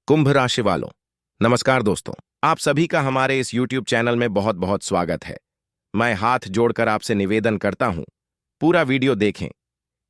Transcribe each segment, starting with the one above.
कुंभ राशि वालों, नमस्कार दोस्तों। आप सभी का हमारे इस YouTube चैनल में बहुत बहुत स्वागत है। मैं हाथ जोड़कर आपसे निवेदन करता हूं, पूरा वीडियो देखें,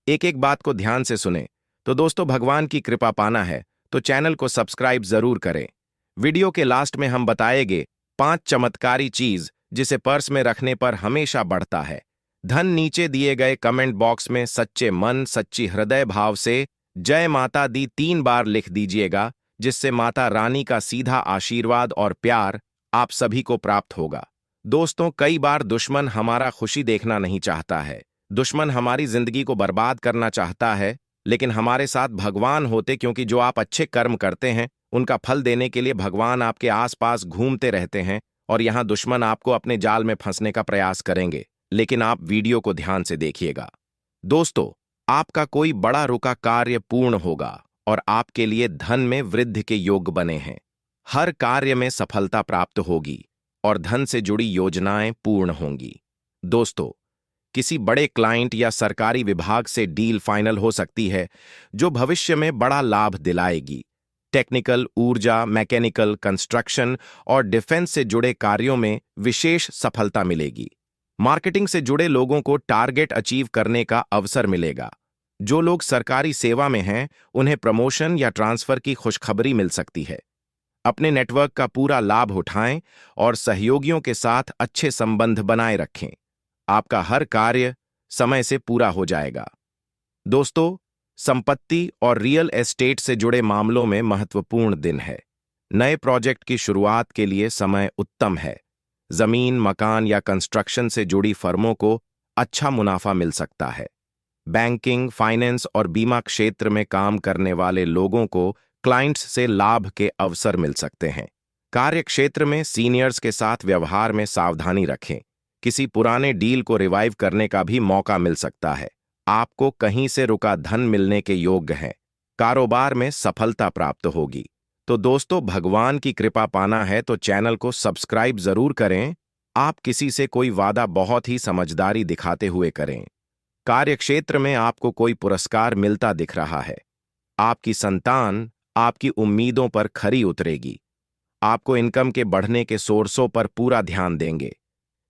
एक एक बात को ध्यान से सुनें। तो दोस्तों, भगवान की कृपा पाना है तो चैनल को सब्सक्राइब जरूर करें। वीडियो के लास्ट में हम बताएंगे 5 चमत्कारी चीज जिसे पर्स में रखने पर हमेशा बढ़ता है धन। नीचे दिए गए कमेंट बॉक्स में सच्चे मन सच्ची हृदय भाव से जय माता दी 3 बार लिख दीजिएगा, जिससे माता रानी का सीधा आशीर्वाद और प्यार आप सभी को प्राप्त होगा। दोस्तों, कई बार दुश्मन हमारा खुशी देखना नहीं चाहता है, दुश्मन हमारी जिंदगी को बर्बाद करना चाहता है, लेकिन हमारे साथ भगवान होते, क्योंकि जो आप अच्छे कर्म करते हैं उनका फल देने के लिए भगवान आपके आसपास घूमते रहते हैं और यहां दुश्मन आपको अपने जाल में फंसने का प्रयास करेंगे। लेकिन आप वीडियो को ध्यान से देखिएगा। दोस्तों, आपका कोई बड़ा रुका कार्य पूर्ण होगा और आपके लिए धन में वृद्धि के योग बने हैं। हर कार्य में सफलता प्राप्त होगी और धन से जुड़ी योजनाएं पूर्ण होंगी। दोस्तों, किसी बड़े क्लाइंट या सरकारी विभाग से डील फाइनल हो सकती है जो भविष्य में बड़ा लाभ दिलाएगी। टेक्निकल, ऊर्जा, मैकेनिकल, कंस्ट्रक्शन और डिफेंस से जुड़े कार्यों में विशेष सफलता मिलेगी। मार्केटिंग से जुड़े लोगों को टारगेट अचीव करने का अवसर मिलेगा। जो लोग सरकारी सेवा में हैं उन्हें प्रमोशन या ट्रांसफर की खुशखबरी मिल सकती है। अपने नेटवर्क का पूरा लाभ उठाएं और सहयोगियों के साथ अच्छे संबंध बनाए रखें। आपका हर कार्य समय से पूरा हो जाएगा। दोस्तों, संपत्ति और रियल एस्टेट से जुड़े मामलों में महत्वपूर्ण दिन है। नए प्रोजेक्ट की शुरुआत के लिए समय उत्तम है। जमीन, मकान या कंस्ट्रक्शन से जुड़ी फर्मों को अच्छा मुनाफा मिल सकता है। बैंकिंग, फाइनेंस और बीमा क्षेत्र में काम करने वाले लोगों को क्लाइंट्स से लाभ के अवसर मिल सकते हैं। कार्य क्षेत्र में सीनियर्स के साथ व्यवहार में सावधानी रखें। किसी पुराने डील को रिवाइव करने का भी मौका मिल सकता है। आपको कहीं से रुका धन मिलने के योग्य हैं। कारोबार में सफलता प्राप्त होगी। तो दोस्तों, भगवान की कृपा पाना है तो चैनल को सब्सक्राइब जरूर करें। आप किसी से कोई वादा बहुत ही समझदारी दिखाते हुए करें। कार्यक्षेत्र में आपको कोई पुरस्कार मिलता दिख रहा है। आपकी संतान आपकी उम्मीदों पर खरी उतरेगी। आपको इनकम के बढ़ने के सोर्सों पर पूरा ध्यान देंगे।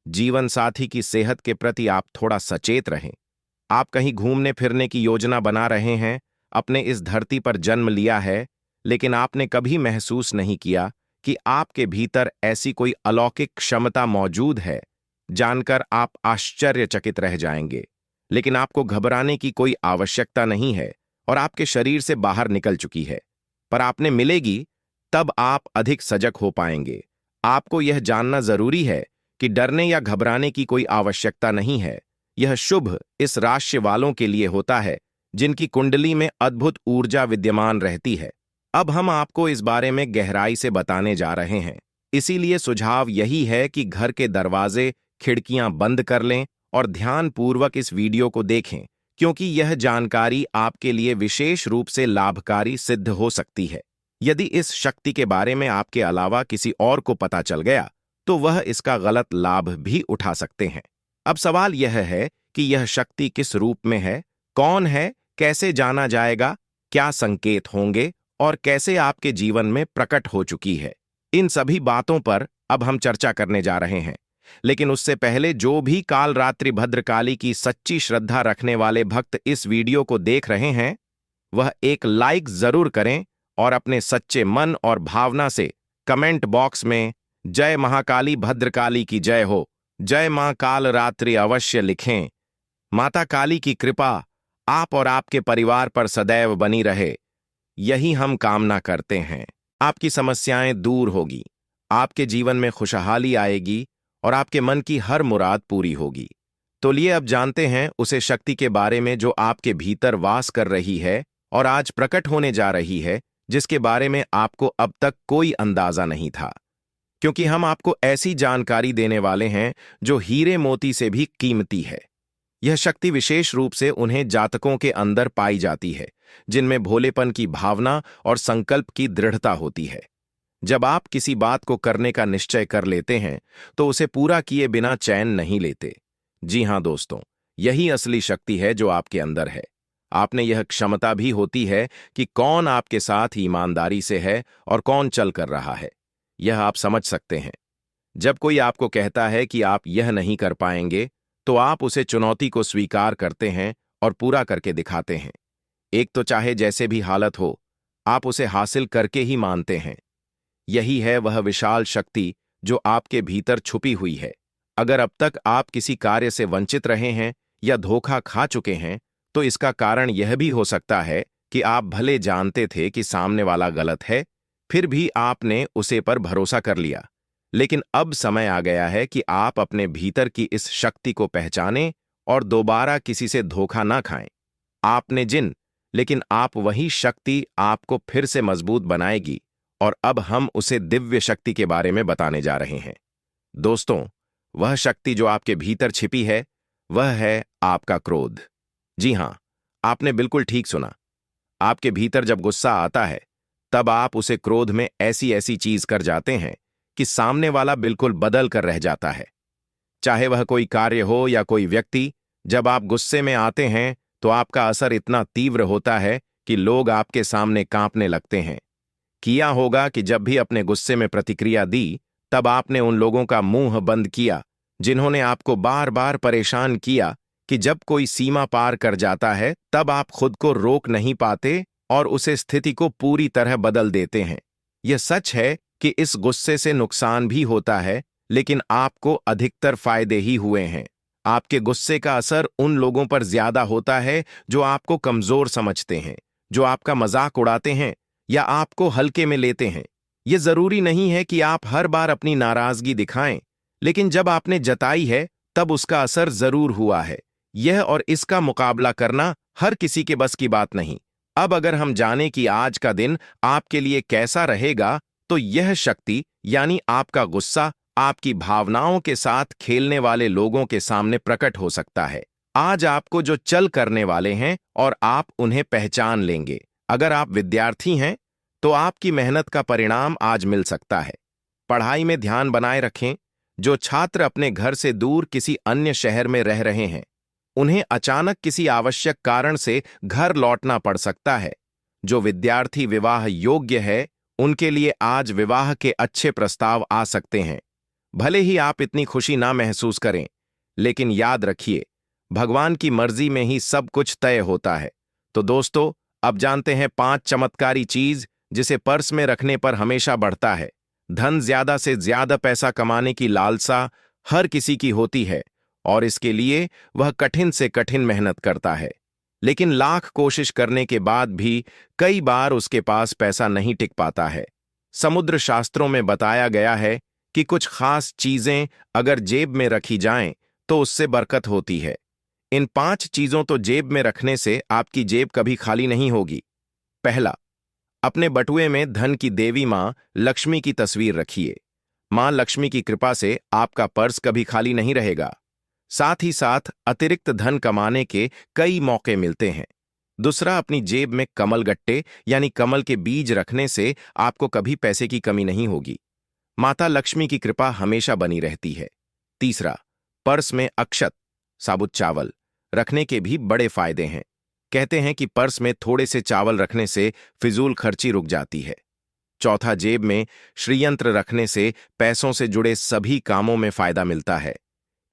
जीवन साथी की सेहत के प्रति आप थोड़ा सचेत रहें। आप कहीं घूमने फिरने की योजना बना रहे हैं। अपने इस धरती पर जन्म लिया है, लेकिन आपने कभी महसूस नहीं किया कि आपके भीतर ऐसी कोई अलौकिक क्षमता मौजूद है। जानकर आप आश्चर्यचकित रह जाएंगे। लेकिन आपको घबराने की कोई आवश्यकता नहीं है और आपके शरीर से बाहर निकल चुकी है, पर आपने मिलेगी तब आप अधिक सजग हो पाएंगे। आपको यह जानना जरूरी है कि डरने या घबराने की कोई आवश्यकता नहीं है। यह शुभ इस राशि वालों के लिए होता है जिनकी कुंडली में अद्भुत ऊर्जा विद्यमान रहती है। अब हम आपको इस बारे में गहराई से बताने जा रहे हैं। इसीलिए सुझाव यही है कि घर के दरवाजे, खिड़कियां बंद कर लें और ध्यानपूर्वक इस वीडियो को देखें, क्योंकि यह जानकारी आपके लिए विशेष रूप से लाभकारी सिद्ध हो सकती है। यदि इस शक्ति के बारे में आपके अलावा किसी और को पता चल गया तो वह इसका गलत लाभ भी उठा सकते हैं। अब सवाल यह है कि यह शक्ति किस रूप में है, कौन है, कैसे जाना जाएगा, क्या संकेत होंगे और कैसे आपके जीवन में प्रकट हो चुकी है। इन सभी बातों पर अब हम चर्चा करने जा रहे हैं। लेकिन उससे पहले जो भी काल रात्रि भद्रकाली की सच्ची श्रद्धा रखने वाले भक्त इस वीडियो को देख रहे हैं, वह एक लाइक जरूर करें और अपने सच्चे मन और भावना से कमेंट बॉक्स में जय महाकाली भद्रकाली की जय हो, जय मां काल रात्रि अवश्य लिखें। माता काली की कृपा आप और आपके परिवार पर सदैव बनी रहे, यही हम कामना करते हैं। आपकी समस्याएं दूर होगी, आपके जीवन में खुशहाली आएगी और आपके मन की हर मुराद पूरी होगी। तो लिए अब जानते हैं उसे शक्ति के बारे में जो आपके भीतर वास कर रही है और आज प्रकट होने जा रही है, जिसके बारे में आपको अब तक कोई अंदाजा नहीं था। क्योंकि हम आपको ऐसी जानकारी देने वाले हैं जो हीरे मोती से भी कीमती है। यह शक्ति विशेष रूप से उन्हें जातकों के अंदर पाई जाती है जिनमें भोलेपन की भावना और संकल्प की दृढ़ता होती है। जब आप किसी बात को करने का निश्चय कर लेते हैं तो उसे पूरा किए बिना चैन नहीं लेते। जी हां दोस्तों, यही असली शक्ति है जो आपके अंदर है। आपने यह क्षमता भी होती है कि कौन आपके साथ ईमानदारी से है और कौन चल कर रहा है। यह आप समझ सकते हैं। जब कोई आपको कहता है कि आप यह नहीं कर पाएंगे, तो आप उसे चुनौती को स्वीकार करते हैं और पूरा करके दिखाते हैं। एक तो चाहे जैसे भी हालत हो, आप उसे हासिल करके ही मानते हैं। यही है वह विशाल शक्ति जो आपके भीतर छुपी हुई है। अगर अब तक आप किसी कार्य से वंचित रहे हैं या धोखा खा चुके हैं, तो इसका कारण यह भी हो सकता है कि आप भले जानते थे कि सामने वाला गलत है, फिर भी आपने उसे पर भरोसा कर लिया। लेकिन अब समय आ गया है कि आप अपने भीतर की इस शक्ति को पहचानें और दोबारा किसी से धोखा ना खाएं। आपने जिन, लेकिन आप वही शक्ति आपको फिर से मजबूत बनाएगी, और अब हम उसे दिव्य शक्ति के बारे में बताने जा रहे हैं। दोस्तों, वह शक्ति जो आपके भीतर छिपी है, वह है आपका क्रोध। जी हां, आपने बिल्कुल ठीक सुना। आपके भीतर जब गुस्सा आता है, तब आप उसे क्रोध में ऐसी ऐसी चीज कर जाते हैं कि सामने वाला बिल्कुल बदल कर रह जाता है। चाहे वह कोई कार्य हो या कोई व्यक्ति, जब आप गुस्से में आते हैं तो आपका असर इतना तीव्र होता है कि लोग आपके सामने कांपने लगते हैं। किया होगा कि जब भी अपने गुस्से में प्रतिक्रिया दी, तब आपने उन लोगों का मुंह बंद किया जिन्होंने आपको बार बार परेशान किया कि जब कोई सीमा पार कर जाता है, तब आप खुद को रोक नहीं पाते और उसे स्थिति को पूरी तरह बदल देते हैं। यह सच है कि इस गुस्से से नुकसान भी होता है, लेकिन आपको अधिकतर फायदे ही हुए हैं। आपके गुस्से का असर उन लोगों पर ज्यादा होता है जो आपको कमजोर समझते हैं, जो आपका मजाक उड़ाते हैं या आपको हल्के में लेते हैं। यह जरूरी नहीं है कि आप हर बार अपनी नाराजगी दिखाएं, लेकिन जब आपने जताई है, तब उसका असर जरूर हुआ है। यह और इसका मुकाबला करना हर किसी के बस की बात नहीं। अब अगर हम जानें कि आज का दिन आपके लिए कैसा रहेगा, तो यह शक्ति यानी आपका गुस्सा आपकी भावनाओं के साथ खेलने वाले लोगों के सामने प्रकट हो सकता है। आज आपको जो चल करने वाले हैं और आप उन्हें पहचान लेंगे। अगर आप विद्यार्थी हैं, तो आपकी मेहनत का परिणाम आज मिल सकता है। पढ़ाई में ध्यान बनाए रखें। जो छात्र अपने घर से दूर किसी अन्य शहर में रह रहे हैं, उन्हें अचानक किसी आवश्यक कारण से घर लौटना पड़ सकता है। जो विद्यार्थी विवाह योग्य है, उनके लिए आज विवाह के अच्छे प्रस्ताव आ सकते हैं। भले ही आप इतनी खुशी ना महसूस करें, लेकिन याद रखिए, भगवान की मर्जी में ही सब कुछ तय होता है। तो दोस्तों, अब जानते हैं 5 चमत्कारी चीज जिसे पर्स में रखने पर हमेशा बढ़ता है। धन, ज्यादा से ज्यादा पैसा कमाने की लालसा हर किसी की होती है, और इसके लिए वह कठिन से कठिन मेहनत करता है। लेकिन लाख कोशिश करने के बाद भी कई बार उसके पास पैसा नहीं टिक पाता है। समुद्र शास्त्रों में बताया गया है कि कुछ खास चीजें अगर जेब में रखी जाएं, तो उससे बरकत होती है। इन 5 चीजों तो जेब में रखने से आपकी जेब कभी खाली नहीं होगी। पहला, अपने बटुए में धन की देवी मां लक्ष्मी की तस्वीर रखिए। मां लक्ष्मी की कृपा से आपका पर्स कभी खाली नहीं रहेगा। साथ ही साथ अतिरिक्त धन कमाने के कई मौके मिलते हैं। दूसरा, अपनी जेब में कमल गट्टे यानी कमल के बीज रखने से आपको कभी पैसे की कमी नहीं होगी। माता लक्ष्मी की कृपा हमेशा बनी रहती है। तीसरा, पर्स में अक्षत, साबुत चावल रखने के भी बड़े फायदे हैं। कहते हैं कि पर्स में थोड़े से चावल रखने से फिजूल खर्ची रुक जाती है। चौथा, जेब में श्रीयंत्र रखने से पैसों से जुड़े सभी कामों में फायदा मिलता है।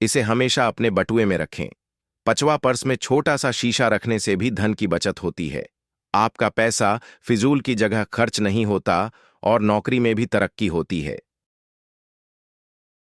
इसे हमेशा अपने बटुए में रखें। पांचवा, पर्स में छोटा सा शीशा रखने से भी धन की बचत होती है। आपका पैसा फिजूल की जगह खर्च नहीं होता और नौकरी में भी तरक्की होती है।